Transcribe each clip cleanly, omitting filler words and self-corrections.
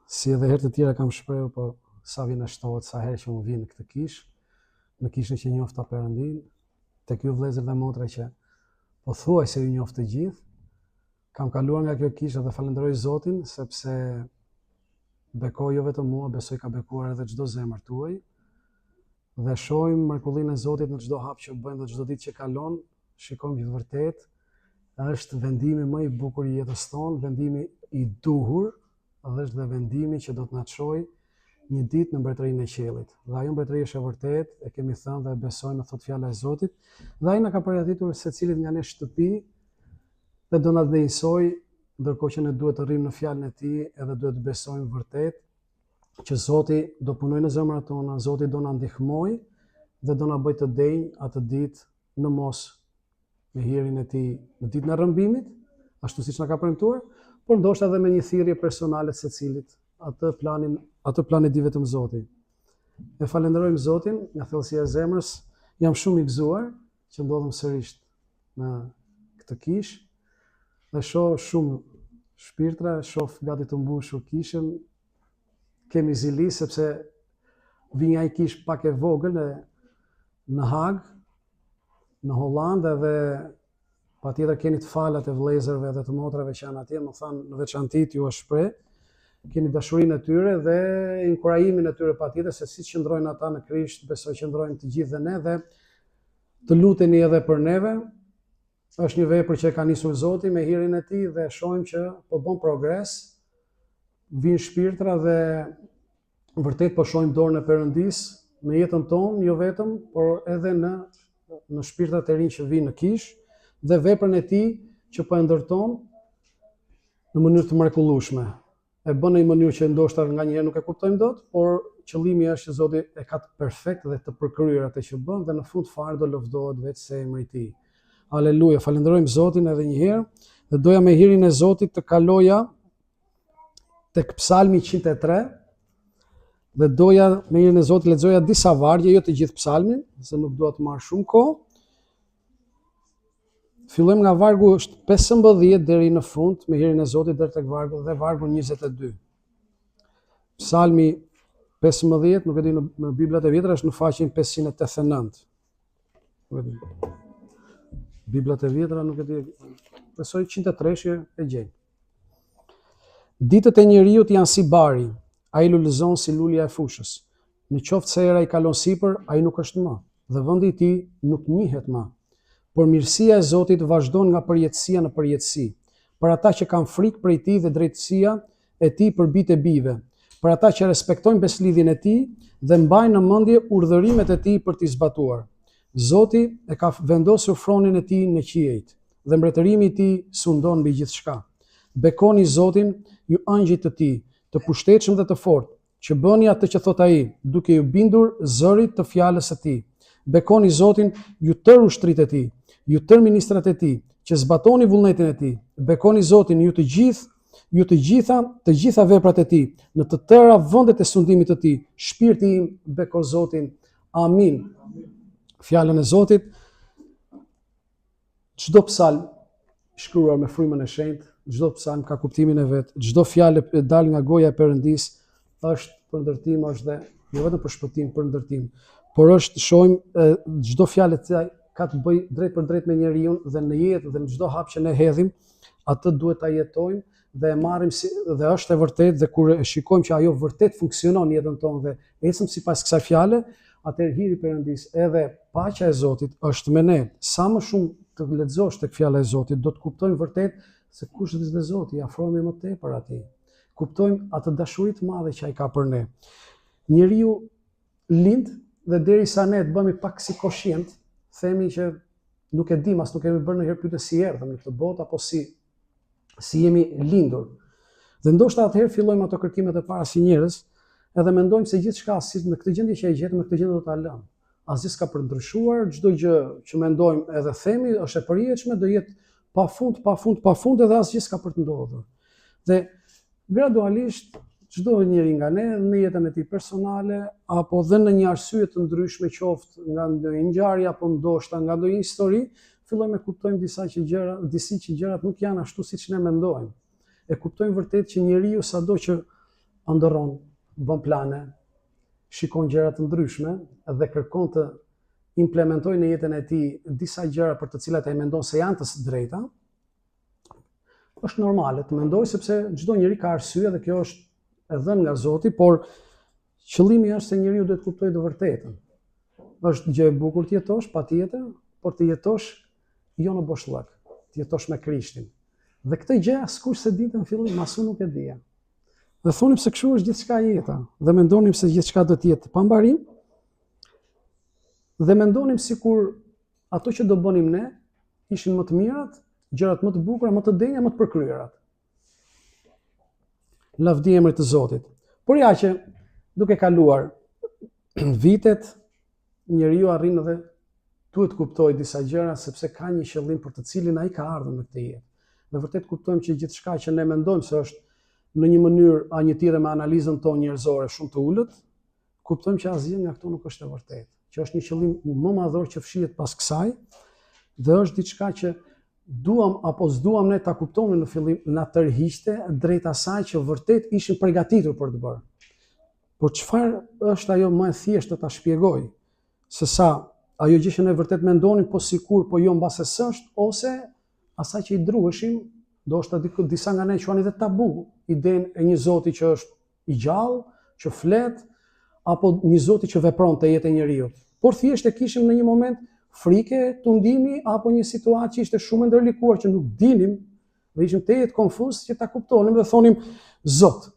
Si edhe herë të tjera kam shprehur, po sa vjen e shtohet, sa herë që unë vjen në këtë kishë, në kishën që njofta Perëndin, tek ju vëllezër dhe motra që pothuajse ju njoft të gjithë, kam kaluar nga kjo kishë dhe falenderoj Zotin sepse bekoj jo vetëm mua, besoj ka bekuar edhe çdo zemër tuaj dhe shohim mrekullinë e Zotit në çdo hap që bëjmë dhe çdo ditë që kalon, shikojmë që vërtet është vendimi më i bukur i jetës tonë, vendimi i duhur, dhe është dhe vendimi që do të na çojë një ditë në mbretërinë e qiellit. Dhe ajo mbretëri është e vërtet, e kemi thënë dhe besojmë thot fjala e Zotit, dhe ai na ka përgatitur secilit nga ne shtëpi dhe do na dhënësoj, ndërkohë që ne duhet të rrimë në fjalën e tij edhe duhet të besojmë vërtet që Zoti do punojë në zemrat tona, Zoti do na ndihmojë dhe do na bëjë të denj atë ditë në mos me hirin e tij në ditën e rrëmbimit, ashtu siç na ka premtuar, por ndoshta edhe me një thirrje personale secilit. Atë planin di vetëm Zoti. E falenderojmë Zotin nga thellësia e zemrës. Jam shumë i gëzuar që ndodhem sërish në këtë kishë dhe shoh shumë shpirtra, shoh gati të mbushur kishën. Kemi zili sepse vinja ai kishë pak e vogël në Hag, në Hollandë, dhe patjetër keni të falat e vëllezërve dhe të motrave që janë atje, më thanë në veçantit ju e shpreh, keni dashurinë e tyre dhe inkurajimin e tyre patjetër se si qëndrojnë ata në Krisht, besoj qëndrojnë të gjithë dhe ne dhe të luteni edhe për neve. Është një vepër që e ka nisur Zoti me hirin e tij dhe shohim që po bën progres, vijnë shpirtra dhe vërtet po shohim dorën e Perëndis në jetën tonë, jo vetëm, por edhe në shpirtrat e rinj që vijnë në kishë dhe veprën e tij që po e ndërton në mënyrë të mrekullueshme. E bën në një mënyrë që ndoshta nganjëherë nuk e kuptojmë dot, por qëllimi është që Zoti e ka të perfekt dhe të përkryer atë që bën dhe në fund fare do lëvdohet vetë se emri i tij. Aleluja, falenderojmë Zotin edhe një herë dhe doja me hirin e Zotit të kaloja tek Psalmi 103 dhe doja me hirin e Zotit lexoja disa vargje, jo të gjithë psalmin, se nuk dua të marr shumë kohë. Fillojmë nga vargu 15 deri në fund, me hirin e Zotit deri tek vargu 22. Psalmi 15, nuk e di në Biblat e vjetra, është në faqen 589. Biblat e vjetra nuk e di, besoj 103 e gjej. Ditët e njeriut janë si bari, ai lulëzon si lulja e fushës. Në qoftë se era i kalon sipër, ai nuk është më, dhe vendi i tij nuk njihet më. Por mirësia e Zotit vazhdon nga përjetësia në përjetësi, për ata që kanë frikë prej tij dhe drejtësia e tij për bijtë e bijve, për ata që respektojnë beslidhjen e tij dhe mbajnë në mendje urdhërimet e tij për t'i zbatuar. Zoti e ka vendosur fronin e tij në qiejt dhe mbretërimi i tij sundon mbi gjithçka. Bekoni Zotin, ju angjëjt të tij, të pushtetshëm dhe të fortë, që bëni atë që thot ai, duke ju bindur zërit të fjalës së tij. Bekoni Zotin, ju tërë ushtrit e tij, ju tërë ministrat e tij, që zbatoni vullnetin e tij. Bekoni Zotin, ju të gjitha veprat e tij, në të tëra vendet e sundimit të tij. Shpirti im beko Zotin. Amin. Fjalën e Zotit. Çdo psalm shkruar me frymën e shenjtë, çdo psalm ka kuptimin e vet, çdo fjalë e dal nga goja e Perëndis është për ndërtim, është dhe jo vetëm për shpëtim, për ndërtim, por është shohim çdo fjalë e tij ka të bëjë drejt për drejt me njeriu dhe në jetë dhe në çdo hap që ne hedhim, atë duhet ta jetojmë dhe e marrim dhe është e vërtetë dhe kur e shikojmë që ajo vërtet funksionon në jetën tonë dhe ecëm sipas kësaj fjale, atëherë hiri Perëndis edhe paqja e Zotit është me ne. Sa më shumë të lexosh tek fjala e Zotit, do të kuptojmë vërtet se kush është Zoti, afrohemi më tepër atij. Kuptojmë atë dashuri të madhe që ai ka për ne. Njeriu lind dhe derisa ne të bëhemi pak si koshient, themi që nuk e dim, as nuk kemi bërë ndonjëherë pyetje si erdhëm në këtë botë apo si jemi lindur. Dhe ndoshta atëherë fillojmë ato kërkimet e para si njerëz, edhe mendojmë se gjithçka si në këtë gjendje që e gjetëm, në këtë gjendje do ta lëmë. Asgjë s'ka për ndryshuar, çdo gjë që mendojmë edhe themi është e përjetshme, do jetë pafund edhe asgjë s'ka për të ndodhur. Dhe gradualisht çdo njeri nga ne në jetën e tij personale apo dhe në një arsye të ndryshme, qoftë nga ndonjë ngjarje apo ndoshta nga ndonjë histori, fillojmë të kuptojmë disi që gjërat nuk janë ashtu siç ne mendojmë. E kuptojmë vërtet që njeriu sado që ndërron, bën plane, shikon gjëra të ndryshme dhe kërkon të implementojë në jetën e tij disa gjëra për të cilat ai mendon se janë të drejta, është normale të mendoj sepse çdo njeri ka arsye dhe kjo është e dhënë nga Zoti, por qëllimi është se njeriu duhet të kuptojë të vërtetën. Është gjë e bukur të jetosh, patjetër, por të jetosh jo në boshllëk, të jetosh me Krishtin. Dhe këtë gjë askush se dinte në fillim, as unë nuk e dija. Dhe thonim se kështu është gjithçka jeta, dhe mendonim se gjithçka do të jetë pa mbarim, dhe mendonim sikur ato që do bënim ne ishin më të mirat, gjërat më të bukura, më të denja, më të përkryerat. Lavdi emrit të Zotit. Por ja që duke kaluar vitet, njeriu arrin edhe duhet kuptoj disa gjëra sepse ka një qëllim për të cilin ai ka ardhur në këtë jetë. Dhe vërtet kuptojmë që gjithçka që ne mendojmë se është në një mënyrë anjëtire me analizën tonë njerëzore shumë të ulët, kuptojmë që asgjë nga këto nuk është e vërtetë, që është një qëllim më madhor që fshihet pas kësaj, dhe është diçka që duam apo s'duam ne ta kuptonim në fillim, na tërhiqte drejt asaj që vërtet ishin përgatitur për të bërë. Por çfarë është ajo më e thjeshtë ta shpjegoj, se sa ajo gjë që ne vërtet mendonim po sikur, po jo mbase s'është, ose asaj që i druheshim, ndoshta disa nga ne quajnë edhe tabu, idenë e një Zoti që është i gjallë, që flet, apo një Zoti që vepron te jeta e njeriu. Por thjesht e kishim në një moment frike, tundimi, apo një situatë që ishte shumë e ndërlikuar që nuk dinim dhe ishim tejet konfuz që ta kuptonim dhe thonim Zot.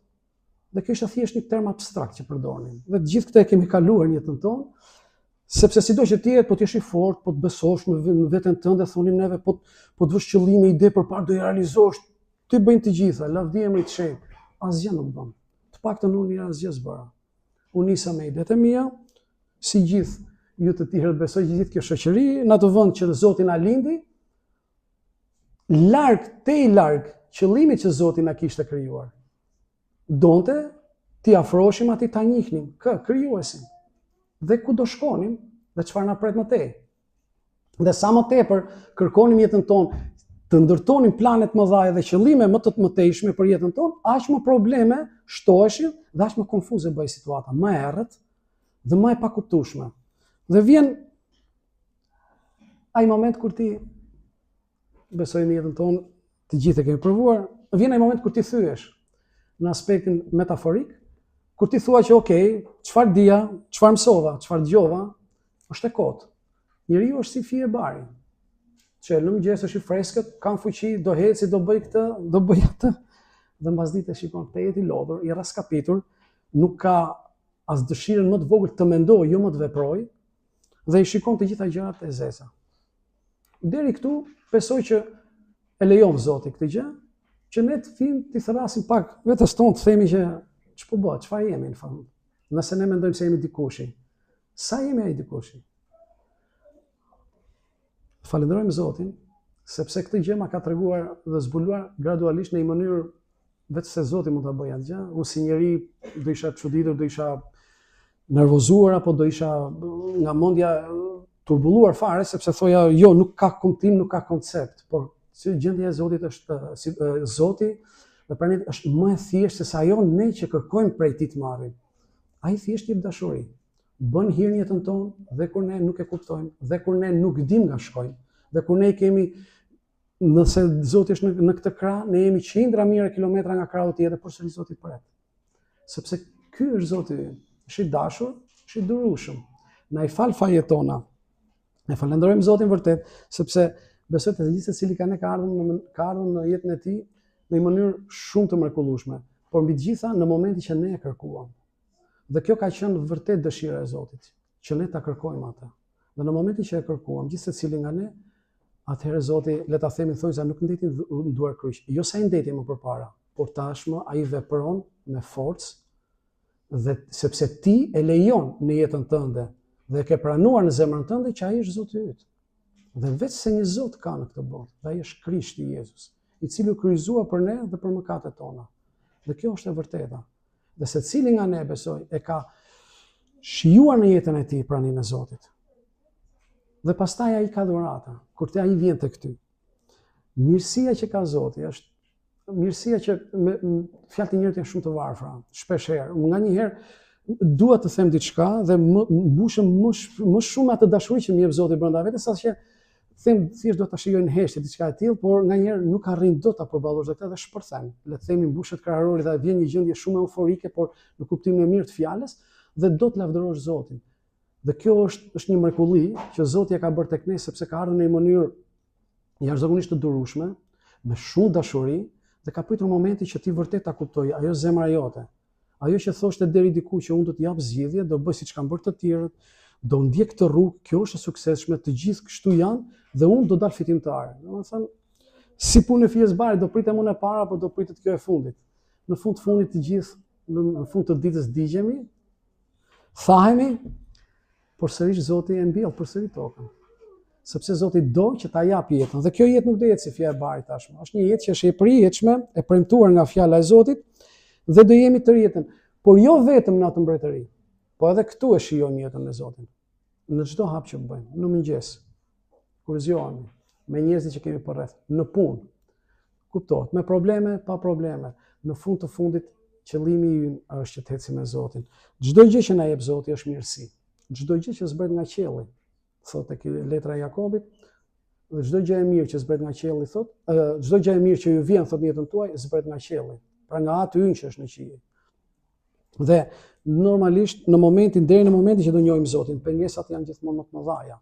Dhe kjo ishte thjesht një term abstrakt që përdornim. Dhe të gjithë këtë e kemi kaluar në jetën tonë, sepse sido që ti jetë, po t'jesh i fortë, po të besosh në veten tënde, thonim neve, po të vësh qëllime, ide përpara do i realizosh, ti bëjnë të gjitha, lavdi emrit të Shenjtë, asgjë nuk bën. Të paktën unë asgjë s'bëra. Unë nisa me idetë e mia, si gjithë ju të tjerët besoj që gjithë kjo shoqëri në atë vend që Zoti na lindi, larg qëllimit që Zoti na kishte krijuar. Donte t'i afroheshim atij ta njihnim, krijuesin. Dhe ku do shkonim dhe çfarë na pret më tej. Dhe sa më tepër kërkonim jetën tonë të ndërtonim planet më dhaja dhe qëllime më të mëtejshme për jetën tonë, aq më probleme shtoheshin dhe aq më konfuze bëj situata, më errët dhe më e pakuptueshme. Dhe vjen ai moment kur ti besoj në jetën tonë, të gjithë e kemi provuar, vjen ai moment kur ti thyhesh në aspektin metaforik, kur ti thua që okay, çfarë dija, çfarë mësova, çfarë dëgjova, është e kotë. Njeriu është si fije bari, që në mëngjes është i freskët, kanë fuqi, do heci, do bëj këtë, do bëj atë, dhe mbasditë shikon tejet i lodhur, i raskapitur, nuk ka as dëshirën më të vogël të mendoj, jo më të veproj, dhe i shikon të gjitha gjërat e zeza. Deri këtu, besoj që e lejon Zoti këtë gjë, që ne të fim të thrasim pak vetes tonë, të themi që ç'po bëhet, çfarë jemi në fund. Nëse ne mendojmë se jemi dikushi, sa jemi ai dikushi? Falenderojmë Zotin, sepse këtë gjë ma ka treguar dhe zbuluar gradualisht në një mënyrë vetë se Zoti mund ta bëjë atë gjë. Unë si njeri do isha çuditur, do isha nervozuar apo do isha nga mendja turbulluar fare, sepse thoja jo, nuk ka kuptim, nuk ka koncept, por si gjendja e Zotit është Zoti dhe pranit është më e thjeshtë se sa ajo ne që kërkojmë prej tij të marrim. Ai thjesht jep dashuri. Bën hir në jetën tonë dhe kur ne nuk e kuptojmë, dhe kur ne nuk dim nga shkojmë, dhe kur ne kemi, nëse Zoti është në këtë krah, ne jemi qindra mijëra kilometra nga krahu tjetër, por sërish Zoti pret. Sepse ky është Zoti ynë, është i dashur, është i durueshëm. Na i fal fajet tona. Ne falenderojmë Zotin vërtet, sepse besoj se gjithë secili ka ardhur në jetën e tij në një mënyrë shumë të mrekullueshme, por mbi të gjitha në momentin që ne e kërkuam. Dhe kjo ka qenë vërtet dëshira e Zotit, që ne ta kërkojmë atë. Dhe në momentin që e kërkuam, gjithë secili nga ne, atëherë Zoti, le ta themi thonjza, nuk ndeti në duar kryq. Jo sa i ndeti më përpara, por tashmë ai vepron me forcë, dhe sepse ti e lejon në jetën tënde dhe ke pranuar në zemrën tënde që ai është Zoti yt. Dhe vetë se një Zot ka në këtë botë, dhe ai është Krishti Jezus, i cili u kryqëzua për ne dhe për mëkatet tona. Dhe kjo është e vërteta. Dhe secili nga ne besoj e ka shijuar në jetën e tij praninë e Zotit. Dhe pastaj ai ka dhurata, kur ai vjen tek ty. Mirësia që ka Zoti mirësia që fjalët e njerëzit janë shumë të varfra, shpesh herë. Nganjëherë dua të them diçka dhe mbushem më shumë atë dashuri që më jep Zoti brenda vetes, saqë them thjesht do ta shijoj në heshtje diçka e tillë, por nganjëherë nuk arrin dot ta përballosh këtë dhe shpërthem. Le të themi mbushet krahërori dhe vjen një gjendje shumë euforike, por në kuptimin e mirë të fjalës dhe do të lavdërosh Zotin. Dhe kjo është një mrekulli që Zoti e ka bërë tek ne sepse ka ardhur në një mënyrë jashtëzakonisht të durueshme, me shumë dashuri dhe ka pritur momenti që ti vërtet ta kuptoj, ajo zemra jote. Ajo që thoshte deri diku që unë do të jap zgjidhje, do bëj siç kanë bërë të tjerët, do ndjek këtë rrugë, kjo është e suksesshme, të gjithë kështu janë dhe unë do dal fitimtar. Domethënë, si punë e fjes bari, do pritem unë e para apo do pritet kjo e fundit. Në fund të fundit të gjithë, në fund të ditës digjemi, thahemi, por sërish Zoti e mbjell përsëri tokën. Sepse Zoti do që ta jap jetën. Dhe kjo jetë nuk do jetë si fja e barit tashmë. Është një jetë që është e përjetshme, e premtuar nga fjala e Zotit dhe do jemi të rjetën. Por jo vetëm në atë mbretëri, po edhe këtu e shijojmë jetën e Zotit. Në çdo hap që bëjmë, në mëngjes, kur zgjohemi, me njerëzit që kemi përreth, në punë. Kuptohet, me probleme, pa probleme. Në fund të fundit, qëllimi ynë është që të ecim me Zotin. Çdo gjë që na jep Zoti është mirësi. Çdo gjë që zbret nga qielli, thotë tek letra e Jakobit, dhe çdo gjë e mirë që zbret nga qielli thotë, çdo gjë e mirë që ju vjen thotë në jetën tuaj zbret nga qielli. Pra nga aty ynë që është në qiell. Dhe normalisht deri në momentin që do njohim Zotin, pengesat janë gjithmonë më të mëdha.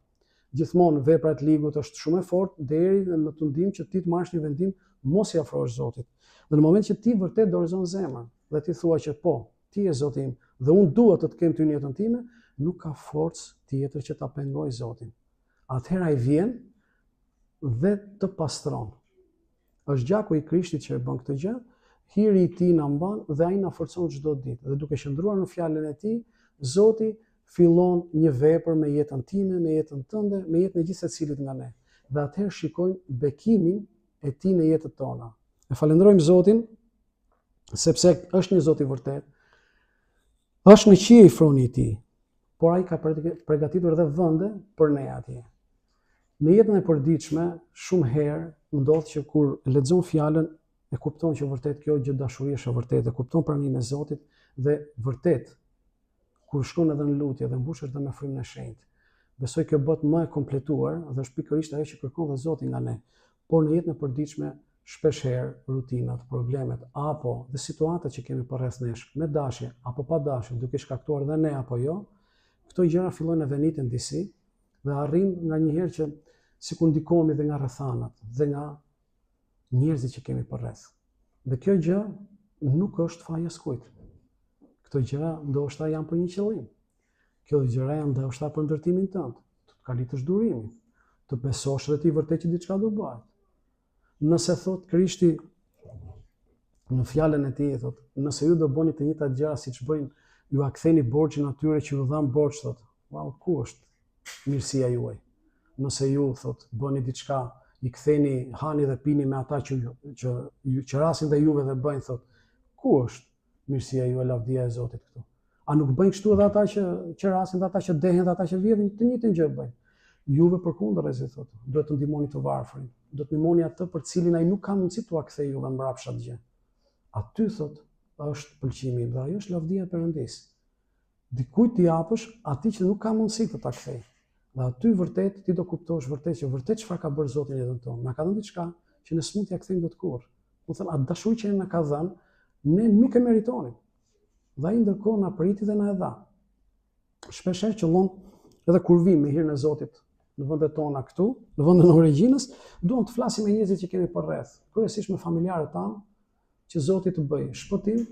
Gjithmonë vepra e ligut është shumë e fortë deri në të ndim që ti të marrësh një vendim mos i afrohesh Zotit. Dhe në moment që ti vërtet dorëzon zemrën dhe ti thua që po, ti je Zoti im dhe unë dua të kem ty në jetën time, nuk ka forcë tjetër që ta pengoj Zotin. Atëherë ai vjen dhe të pastron. Është gjaku i Krishtit që e bën këtë gjë, hiri i tij na mban dhe ai na forcon çdo ditë. Dhe duke qëndruar në fjalën e tij, Zoti fillon një vepër me jetën time, me jetën tënde, me jetën e gjithë secilit nga ne. Dhe atëherë shikojmë bekimin e tij në jetën tona. E falenderojmë Zotin sepse është një Zot i vërtet. Është në qiell froni i tij, por ai ka përgatitur edhe vende për ne atje. Në jetën e përditshme, shumë herë ndodh që kur lexon fjalën e kupton që vërtet kjo gjë dashuri është e vërtetë, kupton pranimin e Zotit dhe vërtet kur shkon edhe në lutje dhe mbushesh edhe me frymën e shenjtë. Besoj kjo bëhet më e kompletuar dhe është pikërisht ajo që kërkon dhe Zoti nga ne. Por në jetën e përditshme shpesh herë rutinat, problemet apo dhe situatat që kemi përreth nesh, me dashje apo pa dashje, duke shkaktuar edhe ne apo jo, këto gjëra fillojnë të veniten disi dhe arrin nganjëherë që sikur ndikohemi dhe nga rrethanat dhe nga njerëzit që kemi përreth. Dhe kjo gjë nuk është faja skujt. Këto gjëra ndoshta janë për një qëllim. Kjo gjëra janë ndoshta për ndërtimin tënd, të kalitësh durimin, të besosh dhe ti vërtet që diçka do bëhet. Nëse thot Krishti në fjalën e tij thot, nëse ju do bëni të njëjtat gjëra siç bëjnë, ju a ktheni borxhin atyre që ju dhan borxh thot. Wow, ku është mirësia juaj? Nëse ju thot bëni diçka, i ktheni hani dhe pini me ata që rasin dhe juve dhe bëjnë thot, ku është mirësia juaj, lavdia e Zotit këtu? A nuk bëjnë kështu edhe ata që rasin dhe ata që dehen dhe ata që vjedhin, të njëjtën gjë bëjnë? Juve përkundërzi thot, duhet të ndihmoni të varfrin, do të ndihmoni atë për cilin ai nuk ka mundësi t'ua kthejë juve mbrapsht atë gjë. Aty thot është pëlqimi dhe ajo është lavdia e Perëndis. Dikujt t'i japësh atij që nuk ka mundësi të ta kthejë. Dhe aty vërtet ti do kuptosh vërtet që vërtet çfarë ka bërë Zoti në jetën tonë. Na ka dhënë diçka që ne s'mund t'ia kthejmë dot kurrë. Do të thënë atë dashuri që na ka dhënë, ne nuk e meritonim. Dhe ai ndërkohë na priti dhe na e dha. Shpesh herë qëllon edhe kur vim me hirën e Zotit në vendet tona këtu, në vendin e origjinës, duam të flasim me njerëzit që kemi përreth, kryesisht me familjarët tanë, që Zoti të bëjë shpëtim.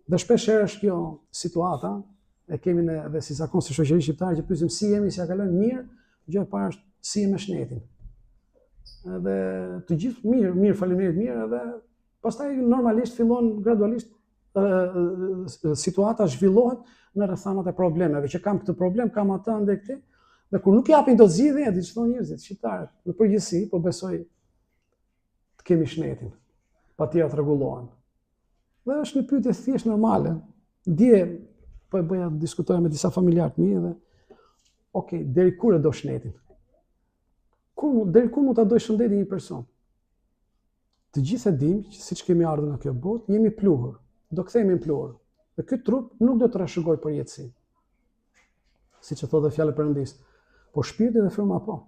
Dhe shpesh herë është kjo situata, e kemi ne edhe si zakon si shoqëri shqiptare që pyesim si jemi, si ja kalojmë mirë, gjë e parë është si jemi me shnetin. Edhe të gjithë mirë, faleminderit mirë, edhe pastaj normalisht fillon gradualisht situata zhvillohet në rrethanat e problemeve, që kam këtë problem, kam atë ndaj këtij. Dhe kur nuk japin dot zgjidhje, di çfarë thonë njerëzit, shqiptarët, në përgjithësi, po besoj të kemi shnetin, patjetër rregullohen. Dhe është një pyetje thjesht normale. Dje po e bëja diskutoja me disa familjarë të mi dhe okay, deri kur e do shnetin? Deri kur mund ta doj shëndetin një person? Të gjithë e dim që siç kemi ardhur në kjo botë, jemi pluhur. Do kthehemi në pluhur. Dhe ky trup nuk do të trashëgoj për jetësi. Siç e thotë fjala e Perëndis. Po shpirti dhe fryma po.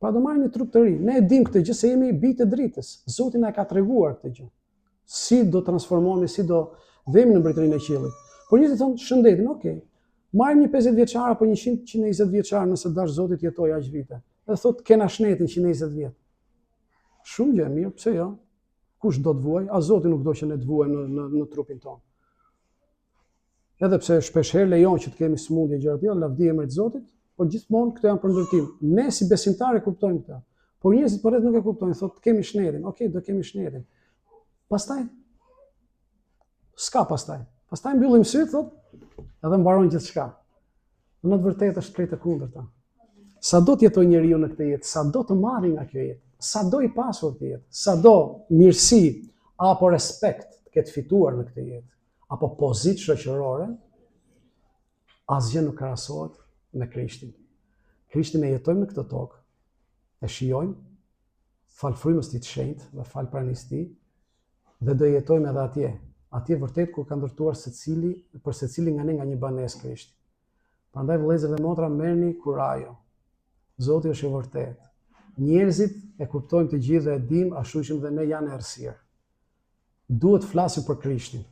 Pra do marrim një trup të ri. Ne e dim këtë gjë se jemi bijtë e dritës. Zoti na ka treguar këtë gjë. Si do transformohemi, si do vemi në mbretërinë e qiellit. Por njerëzit thonë shëndetin, okay. Marrim një 50 vjeçar apo 120 vjeçar nëse dash Zoti të jetoj aq vite. Dhe thotë kena shnetin 120 vjet. Shumë gjë e mirë, pse jo? Kush do të vuaj? A Zoti nuk do që ne të vuajmë në trupin tonë. Edhe pse shpesh herë lejon që të kemi sëmundje gjëra të tilla, lavdi emrit të Zotit, por gjithmonë këto janë për ndërtim. Ne si besimtarë kuptojmë këtë. Por njerëzit përreth nuk e kuptojnë, thotë kemi shnetin. Okej, do kemi shnetin. Pastaj s'ka pastaj. Pastaj mbyllim syt, thotë, edhe mbaron gjithçka. Në të vërtetë është krejt e kundërta. Sa do të jetojë njeriu në këtë jetë, sa do të marrë nga kjo jetë, sa do i pasur të jetë, sa do mirësi apo respekt të ketë fituar në këtë jetë, apo pozitë shoqërore, asgjë nuk krahasohet me Krishtin. Krishtin e jetojmë në këtë tokë, e shijojmë, fal frymës tij të shenjtë dhe fal pranisë tij, dhe do jetojmë edhe atje. Atje vërtet ku ka ndërtuar për secili nga ne nga një banesë Krishti. Prandaj vëllezër dhe motra, merrni kurajo. Zoti është i vërtetë. Njerëzit e kuptojmë të gjithë dhe e dim, ashtu që dhe ne janë errësirë. Duhet flasim për Krishtin.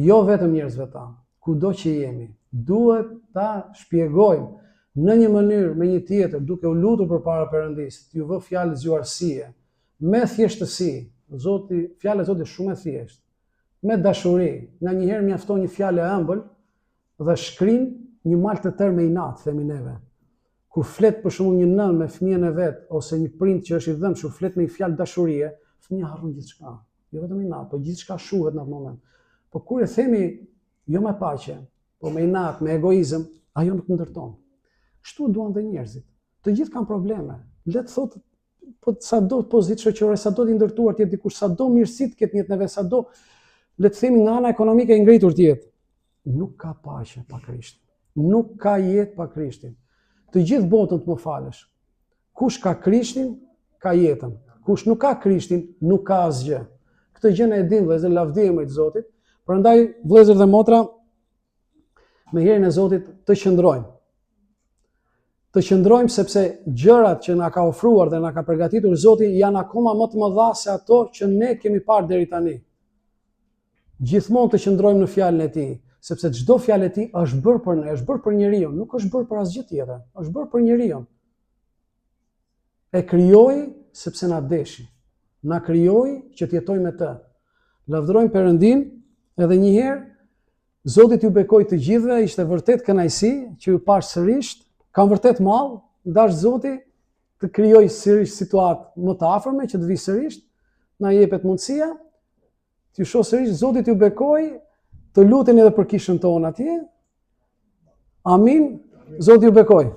Jo vetëm njerëzve ta, kudo që jemi. Duhet ta shpjegojmë në një mënyrë me një tjetër, duke u lutur përpara Perëndis, t'ju vë fjalë zgjuarësie, me thjeshtësi. Fjala e Zotit është shumë e thjeshtë. Me dashuri, nga një herë mjafton një fjalë e ëmbël dhe shkrin një mal të tërë me inat, themi neve. Kur flet për shembull një nën me fëmijën e vet ose një prind që është i dhëmshur flet me një fjalë dashurie, fëmia harron gjithçka. Jo vetëm inat, po gjithçka shuhet në atë moment. Po kur e themi jo me paqe, po me inat, me egoizëm, ajo nuk ndërton. Kështu duan dhe njerëzit. Të gjithë kanë probleme. Le të thotë, po sa do pozitë shoqërore, sa do të ndërtuar të jetë dikush, sa do mirësi të ketë në jetën e vet, sa do le të themi nga ana ekonomike e ngritur të jetë. Nuk ka paqe pa Krishtin. Nuk ka jetë pa Krishtin. Të gjithë botën të më falësh. Kush ka Krishtin, ka jetën. Kush nuk ka Krishtin, nuk ka asgjë. Këtë gjë ne e dimë, vëllezër, lavdi emrit të Zotit. Prandaj, vëllezër dhe motra, me hirin e Zotit të qëndrojmë. Të qëndrojmë sepse gjërat që na ka ofruar dhe na ka përgatitur Zoti janë akoma më të mëdha se ato që ne kemi parë deri tani. Gjithmonë të qëndrojmë në fjalën e Tij, sepse çdo fjalë e Tij është bërë për ne, është bërë për njeriu, nuk është bërë për asgjë tjetër, është bërë për njeriu. E krijoi sepse na deshi. Na krijoi që të jetojmë me të. Lavdërojmë Perëndin edhe një herë. Zoti t'ju bekoj të gjithëve, ishte vërtet kënaqësi që ju pash sërish. Kam vërtet mall, dash Zoti të krijoj sërish situatë më të afërme që të vi sërish, na jepet mundësia. T'ju shoh sërish, Zoti t'ju bekoj, të luteni edhe për kishën tonë atje. Amin. Zoti ju bekoj.